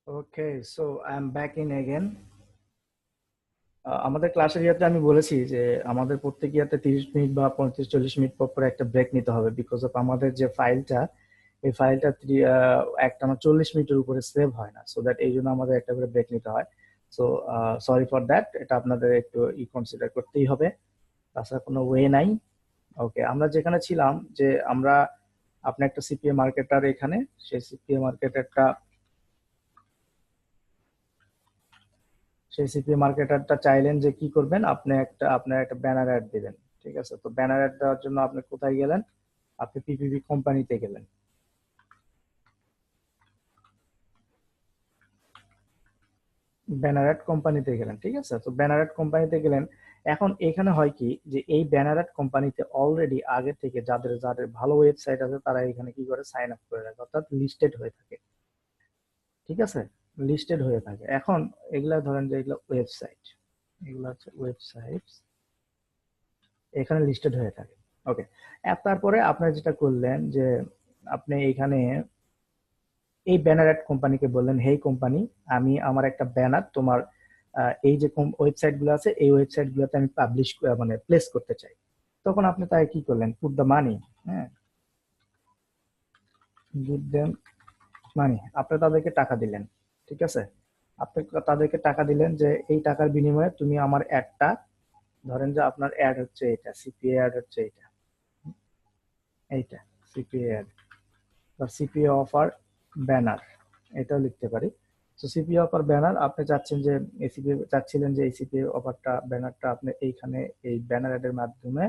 Okay, so I'm back in again. আমাদের ক্লাসের ইয়াতে আমি বলেছি যে আমাদের প্রত্যেক ইয়াতে 30 মিনিট বা 35-40 মিনিট পর পর একটা ব্রেক নিতে হবে, বিকজ অফ আমাদের যে ফাইলটা, এই ফাইলটা একটানা 40 মিনিটের উপরে সেভ হয় না, সো দ্যাট এই জন্য আমাদের একটা করে ব্রেক নিতে হয়। সো সরি ফর দ্যাট, এটা আপনাদের একটু কনসিডার করতেই হবে, তাছাড়া কোনো ওয়ে নাই। ওকে, আমরা যেখানে ছিলাম যে আমরা আপনি একটা সিপিএ মার্কেটার, এখানে সেই সিপিএ মার্কেটারটা, সেই সিপি মার্কেটারটা চাইলেন যে কি করবেন, আপনি আপনার একটা ব্যানার অ্যাড দিবেন। ঠিক আছে, তো ব্যানার অ্যাড দেওয়ার জন্য আপনি কোথায় গেলেন? আপনি পিপিপি কোম্পানিতে গেলেন। ব্যানার অ্যাড কোম্পানিতে গেলেন, ঠিক আছে, তো ব্যানার অ্যাড কোম্পানিতে গেলেন। এখন এখানে হয় কি, যে এই ব্যানার অ্যাড কোম্পানিতে অলরেডি আগে থেকে যাদের যাদের ভালো ওয়েবসাইট আছে, তারা এখানে কি করে, সাইন আপ করে রাখে, অর্থাৎ লিস্টেড হয়ে থাকে। ঠিক আছে, লিস্টেড হয়ে থাকে। এখন এগুলা ধরেন যে এগুলো ওয়েবসাইট, এগুলো হচ্ছে ওয়েবসাইট, এখানে লিস্টেড হয়ে থাকে। ওকে, তারপরে আপনারা যেটা করলেন যে আপনি এখানে এই ব্যানার অ্যাড কোম্পানিকে বললেন, হেই কোম্পানি, আমি আমার একটা ব্যানার তোমার এই যে ওয়েবসাইট গুলো আছে, এই ওয়েবসাইট গুলোতে আমি পাবলিশ মানে প্লেস করতে চাই। তখন আপনি তাই কি করলেন, পুট দ্য মানি। হ্যাঁ, গিভ দেম মানি, আপনি তাদেরকে টাকা দিলেন। ঠিক আছে, আপনি তাদেরকে টাকা দিলেন যে এই টাকার বিনিময়ে তুমি আমার অ্যাডটা, ধরেন যে আপনার অ্যাড হচ্ছে এটা, সিপিএ অ্যাড হচ্ছে এটা, এইটা সিপিএ অ্যাড বা সিপিএ অফার ব্যানার, এটাও লিখতে পারি। তো সিপিএ অফার ব্যানার আপনি চাচ্ছেন যে এসিপি চাচ্ছিলেন যে এই সিপিএ অফারটা ব্যানারটা আপনি এইখানে এই ব্যানার অ্যাডের মাধ্যমে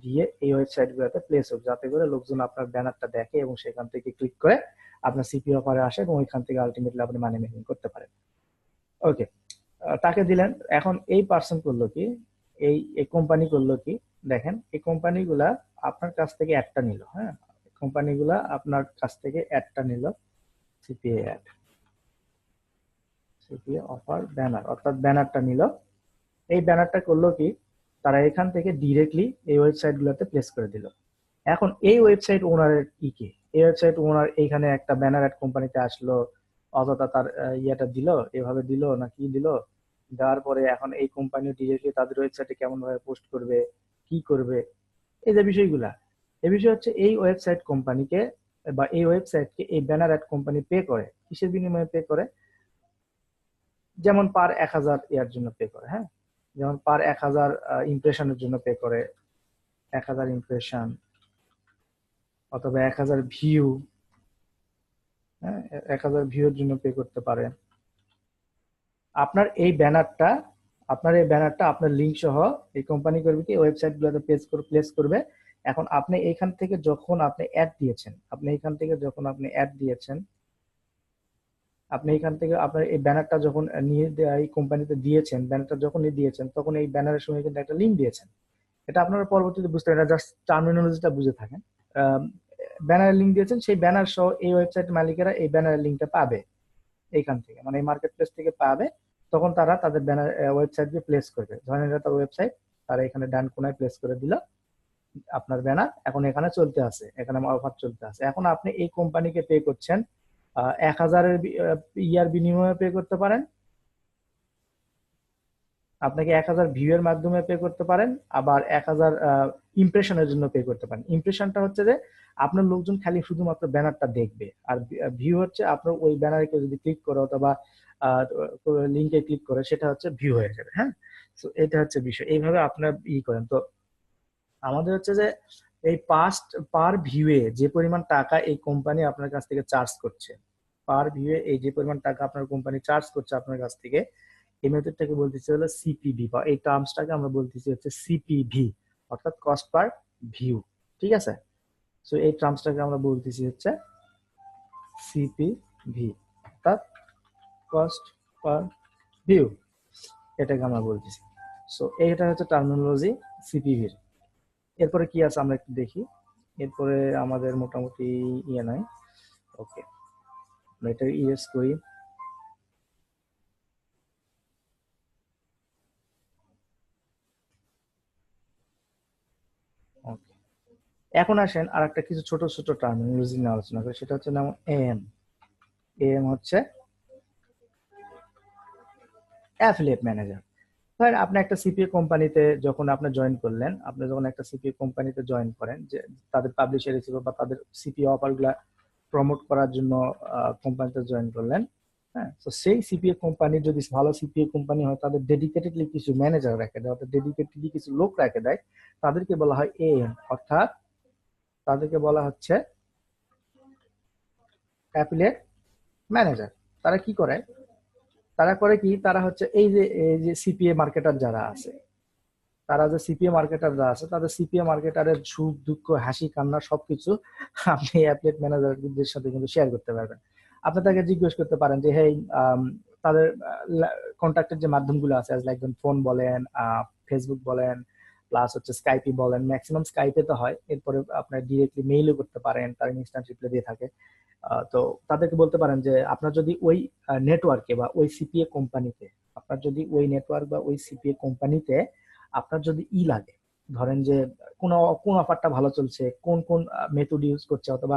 দিয়ে এই ওয়েবসাইট গুলোতে প্লেস হোক, যাতে করে লোকজন আপনার ব্যানারটা দেখে এবং সেখান থেকে ক্লিক করে আপনার সিপিএ অফারে আসে এবং ওইখান থেকে আলটিমেটলি আপনি মানি মেকিং করতে পারেন। ওকে, তাকে দিলেন। এখন এই পার্সন করলো কি, এই কোম্পানি করলো কি, দেখেন এই কোম্পানিগুলা আপনার কাছ থেকে একটা নিল। হ্যাঁ, কোম্পানিগুলা আপনার কাছ থেকে একটা নিল, CPA ad, CPA offer banner, অর্থাৎ ব্যানারটা নিল। এই ব্যানারটা করলো কি, তারা এখান থেকে ডিরেক্টলি এই ওয়েবসাইট গুলোতে প্লেস করে দিল। এখন এই ওয়েবসাইট ওনারের কি, এই ওয়েবসাইট ওনার এইখানে একটা ব্যানার অ্যাড কোম্পানিতে আসলো, অযথা তার ইয়েটা দিল, এভাবে দিল না কি দিল, দেওয়ার পরে এখন এই কোম্পানি ডিরেক্টলি তাদের ওয়েবসাইটে কেমন ভাবে পোস্ট করবে, কি করবে, এই যে বিষয়গুলা, এই বিষয় হচ্ছে এই ওয়েবসাইট কোম্পানিকে বা এই ওয়েবসাইটকে এই ব্যানার অ্যাড কোম্পানি পে করে। কিসের বিনিময়ে পে করে? যেমন পার 1000 ইয়ার জন্য পে করে। হ্যাঁ, যেমন পার 1000 ইমপ্রেশনের জন্য পে করে, 1000 ইমপ্রেশন অথবা 1000 ভিউ। হ্যাঁ, 1000 ভিউর জন্য পে করতে পারে। আপনার এই ব্যানারটা, আপনার লিঙ্ক সহ এই কোম্পানি করবে কি, ওয়েবসাইট গুলোতে প্লেস করবে। এখন আপনি এইখান থেকে যখন আপনি অ্যাড দিয়েছেন, আপনি এখান থেকে আপনার এই ব্যানারটা যখন নিয়ে এই কোম্পানিতে দিয়েছেন, ব্যানারটা যখনই দিয়েছেন, তখন এই ব্যানারের সঙ্গে কিন্তু একটা লিঙ্ক দিয়েছেন। এটা আপনারা পরবর্তীতে বুঝতে পারেন, জাস্ট টার্মিনোলজিটা বুঝে থাকেন। ব্যানারের লিঙ্ক দিয়েছেন, সেই ব্যানার সহ এই ওয়েবসাইট মালিকেরা এই ব্যানারের লিঙ্কটা পাবে এইখান থেকে, মানে এই মার্কেট প্লেস থেকে পাবে। তখন তারা তাদের ব্যানার ওয়েবসাইট দিয়ে প্লেস করবে। ধরেন এটা তার ওয়েবসাইট, তারা এখানে ডান কোনায় প্লেস করে দিল আপনার ব্যানার, এখন এখানে চলতে আছে, এখানে অফার চলতে আছে। এখন আপনি এই কোম্পানিকে পে করছেন 1000-এর ইয়ার বিনিময়ে পে করতে পারেন, আপনাকে 1000 ভিউ এর মাধ্যমে পে করতে পারেন, আবার 1000 ইমপ্রেশনের জন্য পে করতে পারেন। ইমপ্রেশনটা হচ্ছে যে আপনার লোকজন খালি শুধুমাত্র ব্যানারটা দেখবে, আর ভিউ হচ্ছে আপনার ওই ব্যানারে কেউ যদি ক্লিক করে অথবা লিঙ্কে ক্লিক করে, সেটা হচ্ছে ভিউ হয়ে যাবে। হ্যাঁ, তো এটা হচ্ছে বিষয়, এইভাবে আপনার করেন। তো আমাদের হচ্ছে যে এই পার ভিউয়ে যে পরিমাণ টাকা এই কোম্পানি আপনার কাছ থেকে চার্জ করছে, পার ভিউয়ে এই যে পরিমাণ টাকা আপনার কোম্পানি চার্জ করছে আপনার কাছ থেকে, এই মেথডটাকে বলতেছি হলো সিপিভি, বা এই টার্মসটাকে আমরা বলতেছি হচ্ছে সিপিভি, অর্থাৎ কস্ট পার ভিউ। ঠিক আছে, সো এই টার্মসটাকে আমরা বলতেছি হচ্ছে সিপিভি, অর্থাৎ কস্ট পার ভিউ, এটাকে আমরা বলতেছি। সো এইটা হচ্ছে টার্মিনোলজি সিপিভির। এরপরে কি আছে আমরা একটু দেখি। এরপরে আমাদের মোটামুটি ইয়ে নাই। ওকে, আমরা এটা ইউজ করি। ওকে, এখন আসেন আর একটা কিছু ছোট ছোট টার্মিনোলজি নিয়ে আলোচনা করি, সেটা হচ্ছে যেমন এএম। এএম হচ্ছে অ্যাফিলিয়েট ম্যানেজার। ধরেন আপনি একটা সিপিএ কোম্পানিতে যখন আপনি জয়েন করলেন, আপনি যখন একটা সিপিএ কোম্পানিতে জয়েন করেন, যে তাদের পাবলিশার হিসেবে বা তাদের সিপিএ অফারগুলা প্রমোট করার জন্য কোম্পানিতে জয়েন করলেন। হ্যাঁ, তো সেই সিপিএ কোম্পানি যদি ভালো সিপিএ কোম্পানি হয়, তাদের ডেডিকেটেডলি কিছু ম্যানেজার রেখে দেয়, অর্থাৎ ডেডিকেটেডলি কিছু লোক রেখে দেয়, তাদেরকে বলা হয় এএম, অর্থাৎ তাদেরকে বলা হচ্ছে অ্যাফিলিয়েট ম্যানেজার। তারা কি করে? তারা করে কি, তারা হচ্ছে এই যে সিপিএ মার্কেটার যারা আছে, তারা যে সিপিএ মার্কেটার যারা আছে, তাদের সিপিএ মার্কেটারের সুখ দুঃখ হাসি কান্না সবকিছু আপনি অ্যাফিলিয়েট ম্যানেজারদের সাথে কিন্তু শেয়ার করতে পারবেন। আপনি তাকে জিজ্ঞেস করতে পারেন যে হেই, তাদের কন্ট্যাক্টের যে মাধ্যমগুলো আছে, লাইক ফোন বলেন, ফেসবুক বলেন, প্লাস হচ্ছে স্কাইপি বলেন, ম্যাক্সিমাম স্কাইপে তো হয়, এরপরে আপনার ডিরেক্টলি মেইলও করতে পারেন, তারা ইনস্ট্যান্ট রিপ্লাই দিয়ে থাকে। তো তাদেরকে বলতে পারেন যে আপনার যদি ওই নেটওয়ার্কে বা ওই সিপিএ কোম্পানিতে, আপনার যদি ওই নেটওয়ার্ক বা ওই সিপিএ কোম্পানিতে আপনার যদি লাগে, ধরেন যে কোন কোন অফারটা ভালো চলছে, কোন কোন মেথড ইউজ করছে, অথবা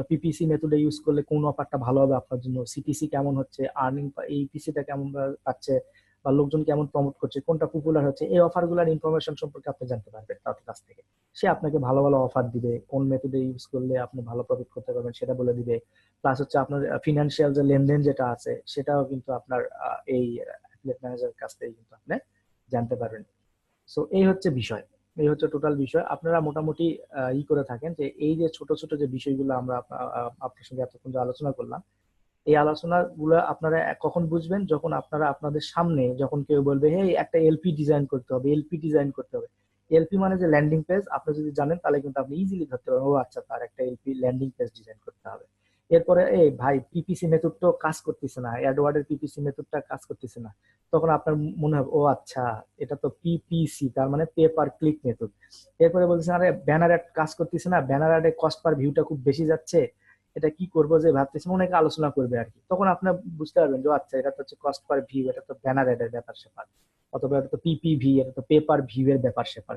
পিপিসি মেথডে ইউজ করলে কোন অফারটা ভালো হবে আপনার জন্য, সিপিসি কেমন হচ্ছে, আর্নিং এই পিসিটা কেমন পাচ্ছে, বা লোকজন কেমন প্রমোট করছে, কোনটা পপুলার হচ্ছে, এই অফারগুলোর ইনফরমেশন সম্পর্কে আপনি জানতে পারবেন তার কাছ থেকে। সে আপনাকে ভালো ভালো অফার দিবে, কোন মেথডে ইউজ করলে আপনি ভালো প্রফিট করতে পারবেন সেটা বলে দিবে। প্লাস হচ্ছে আপনার ফিনান্সিয়াল যে লেনদেন যেটা আছে, সেটাও কিন্তু আপনার এই অ্যাফিলিয়েট ম্যানেজারের কাছ থেকে কিন্তু আপনি জানতে পারবেন। সো এই হচ্ছে বিষয়, এই হচ্ছে টোটাল বিষয়। আপনারা মোটামুটি করে থাকেন যে এই যে ছোট ছোট যে বিষয়গুলো আমরা আপনার সঙ্গে এতক্ষণ যে আলোচনা করলাম, এই আলোচনাগুলো আপনারা কখন বুঝবেন? যখন আপনারা আপনাদের সামনে যখন কেউ বলবে হে একটা এলপি ডিজাইন করতে হবে, এলপি ডিজাইন করতে হবে। এলপি মানে যে ল্যান্ডিং পেজ, আপনি যদি জানেন তাহলে কিন্তু আপনি ইজিলি ধরতে পারবেন, ও আচ্ছা, তার একটা এলপি ল্যান্ডিং পেজ ডিজাইন করতে হবে। এরপরে এই ভাই পিপিসি মেথড তো কাজ করতেছে না, অ্যাডওয়ার্ডের পিপিসি মেথডটা কাজ করতেছে না, তখন আপনার মনে হবে ও আচ্ছা, এটা তো পিপিসি, তার মানে পে পার ক্লিক মেথড। এরপরে বলতেছেন আরে ব্যানার অ্যাড কাজ করতেছে না, ব্যানার অ্যাডে কস্ট পার ভিউটা খুব বেশি যাচ্ছে, এটা কি করবো যে ভাবতেছি, অনেকে আলোচনা করবে আর কি, তখন আপনার বুঝতে পারবেন যে আচ্ছা, এটা তো হচ্ছে কস্ট পার ভিউ, এটা তো ব্যানার এড এর ব্যাপার স্যাপার, অথবা এটা তো পিপিভি, এটা তো পেপার ভিউ এর ব্যাপার স্যাপার।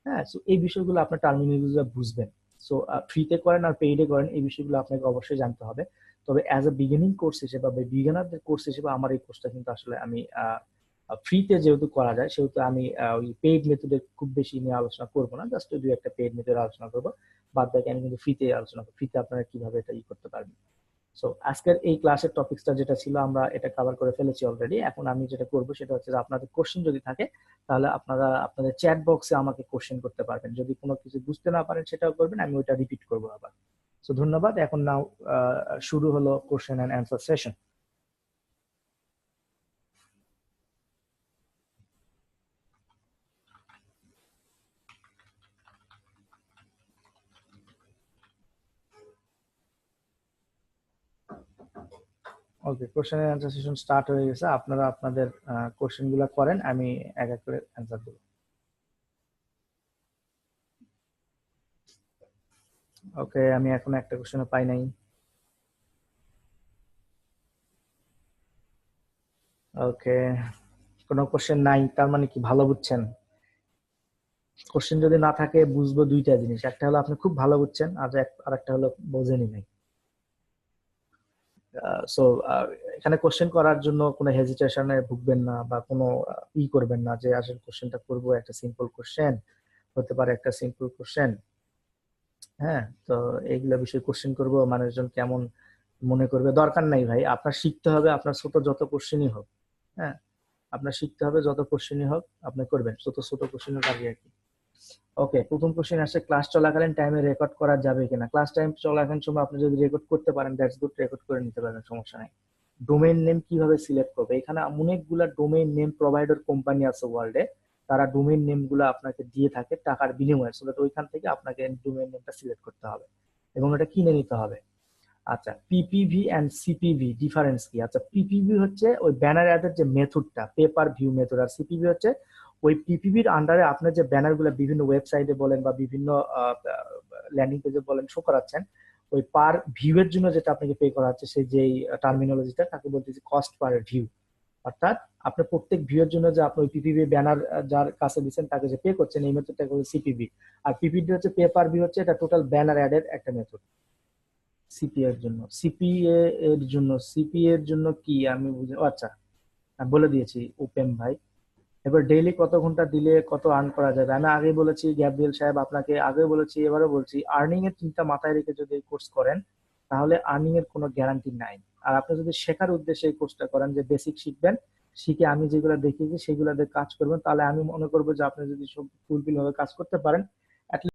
হ্যাঁ, সো এই বিষয়গুলো আপনার টার্মিনোলজি বুঝবেন। সো ফ্রিতে করেন আর পেইডে করেন, এই বিষয়গুলো আপনাকে অবশ্যই জানতে হবে। তবে অ্যাজ এ বিগিনিং কোর্স হিসেবে বা বিগিনারদের কোর্স হিসেবে আমার এই কোর্সটা কিন্তু আসলে আমি ফ্রিতে যেহেতু করা যায়, সেহেতু আমি ওই পেইড মেথডে খুব বেশি নিয়ে আলোচনা করবো না, জাস্ট দুই একটা পেইড মেথড আলোচনা করবো। বাদ বাকি আমি কিন্তু ফ্রিতে আলোচনা করবো, ফ্রিতে আপনারা কিভাবে এটা করতে পারবেন। সো আজকের এই ক্লাসের টপিকসটা যেটা ছিল, আমরা এটা কভার করে ফেলেছি অলরেডি। এখন আমি যেটা করব সেটা হচ্ছে যে আপনাদের কোশ্চেন যদি থাকে, তাহলে আপনারা আপনাদের চ্যাট বক্সে আমাকে কোশ্চেন করতে পারবেন। যদি কোনো কিছু বুঝতে না পারেন সেটাও করবেন, আমি ওইটা রিপিট করবো আবার। সো ধন্যবাদ। এখন নাও শুরু হলো question and answer session. Okay, question and answer session start হয়ে গেছে। আপনারা আপনাদের কোশ্চেন গুলা করেন, আমি এক এক করে অ্যান্সার দেবো। ওকে, আমি এখন একটা কোশ্চেনও পাই নাই। ওকে, কোনো কোশ্চেন নাই, তার মানে কি ভালো বুঝছেন? কোশ্চেন যদি না থাকে বুঝবো দুইটা জিনিস, একটা হলো আপনি খুব ভালো বুঝছেন, আর একটা হলো বোঝেনি নাই। সো এখানে কোশ্চেন করার জন্য কোনো হেজিটেশনে ভুগবেন না, বা কোনো করবেন না যে আসলে কোশ্চেনটা করবো একটা সিম্পল কোশ্চেন, হতে পারে একটা সিম্পল কোশ্চেন। হ্যাঁ, তো এইগুলা বিষয়ে কোশ্চেন করবো, মানুষজন কেমন মনে করবে, দরকার নাই ভাই। আপনার শিখতে হবে, আপনার ছোট যত কোশ্চেনই হোক। হ্যাঁ, আপনার শিখতে হবে, যত কোশ্চেনই হোক আপনি করবেন, ছোট ছোট কোশ্চেনের আগে আর কি। ওকে, প্রথম কোশ্চেন আসছে, ক্লাস চলাকালীন টাইমে রেকর্ড করা যাবে কিনা? ক্লাস টাইম চলাকালীন সময় আপনি যদি রেকর্ড করতে পারেন, দ্যাটস গুড, রেকর্ড করে নিতে পারবেন, সমস্যা নাই। ডোমেইন নেম কিভাবে সিলেক্ট করবে? এখানে অনেকগুলা ডোমেইন নেম প্রোভাইডার কোম্পানি আছে ওয়ার্ল্ডে, তারা ডোমেইন নেম গুলা আপনাকে দিয়ে থাকে টাকার বিনিময়ে, সো দ্যাট ওইখান থেকে আপনাকে ডোমেইন নেমটা সিলেক্ট করতে হবে এবং এটা কিনে নিতে হবে। আচ্ছা, পিপিভি এন্ড সিপিভি ডিফারেন্স কি? আচ্ছা, পিপিভি হচ্ছে ওই ব্যানার অ্যাডের যে মেথডটা, পেপার ভিউ মেথড, আর সিপিভি হচ্ছে ওই পিপিভির আন্ডারে আপনার যে ব্যানার গুলো বিভিন্ন ওয়েবসাইটে বলেন বা বিভিন্ন ল্যান্ডিং পেজে বলেন শো করাচ্ছেন, ওই পার ভিউ এর জন্য যেটা আপনাকে পে করা হচ্ছে, সেই যেই টার্মিনোলজিটা তাকে বলতেছি কস্ট পার ভিউ। অর্থাৎ আপনি প্রত্যেক ভিউ এর জন্য যে আপনি ওই পিপিভি ব্যানার যার কাছে দিচ্ছেন তাকে যে পে করছেন, এই মেথডটাকে বলে সিপিভি। আর পিপিভি হচ্ছে পেপার ভিউ, হচ্ছে এটা টোটাল ব্যানার অ্যাডের একটা মেথড। সিপিএ এর জন্য, সিপিএ এর জন্য কি আমি বুঝি, আচ্ছা, বলে দিয়েছি উপেম ভাই। এবার ডেইলি কত ঘন্টা দিলে কত আর্ন করা যাবে, আমি আগে বলেছি গ্যাব্রিয়েল সাহেব, আপনাকে আগে বলেছি, এবারও বলছি, আর্নিং এর চিন্তা মাথায় রেখে যদি এই কোর্স করেন তাহলে আর্নিং এর কোনো গ্যারান্টি নাই। আর আপনি যদি শেখার উদ্দেশ্যে এই কোর্সটা করেন, যে বেসিক শিখবেন, শিখে আমি যেগুলো দেখিয়েছি সেগুলো দিয়ে কাজ করবেন, তাহলে আমি মনে করবো যে আপনি যদি সব ফুলফিল ভাবে কাজ করতে পারেন,